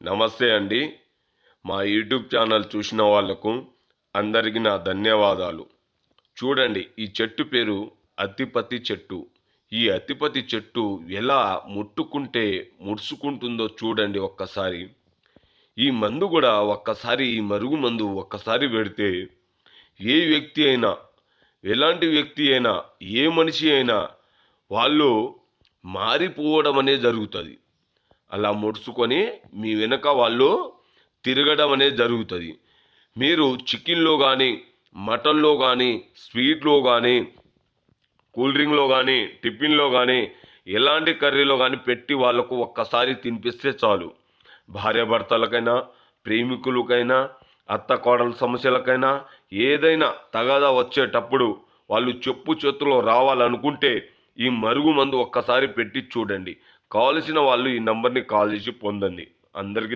నమస్తే అండి. మా యూట్యూబ్ ఛానల్ చూసిన వాళ్లకు అందరికీ నా ధన్యవాదాలు. చూడండి, ఈ చెట్టు పేరు అత్తిపత్తి చెట్టు. ఈ అత్తిపత్తి చెట్టు ఎలా ముట్టుకుంటే ముడుచుకుంటుందో చూడండి ఒక్కసారి. ఈ మందు కూడా ఒక్కసారి, ఈ మరుగు మందు ఒక్కసారి పెడితే ఏ వ్యక్తి అయినా, ఎలాంటి వ్యక్తి అయినా, ఏ మనిషి అయినా వాళ్ళు మారిపోవడం అనేది జరుగుతుంది. అలా ముడుచుకొని మీ వెనక వాళ్ళు తిరగడం అనేది జరుగుతుంది. మీరు చికెన్లో కానీ, మటన్లో కానీ, స్వీట్లో కానీ, కూల్ డ్రింక్లో కానీ, టిఫిన్లో కానీ, ఎలాంటి కర్రీలో కానీ పెట్టి వాళ్ళకు ఒక్కసారి తినిపిస్తే చాలు. భార్యాభర్తలకైనా, ప్రేమికులకైనా, అత్త కోడల సమస్యలకైనా, ఏదైనా తగాదా వచ్చేటప్పుడు వాళ్ళు చెప్పు చేతుల్లో రావాలనుకుంటే ఈ మరుగు మందు ఒక్కసారి పెట్టి చూడండి. కావలసిన వాళ్ళు ఈ నంబర్ని కాల్ చేసి పొందండి. అందరికీ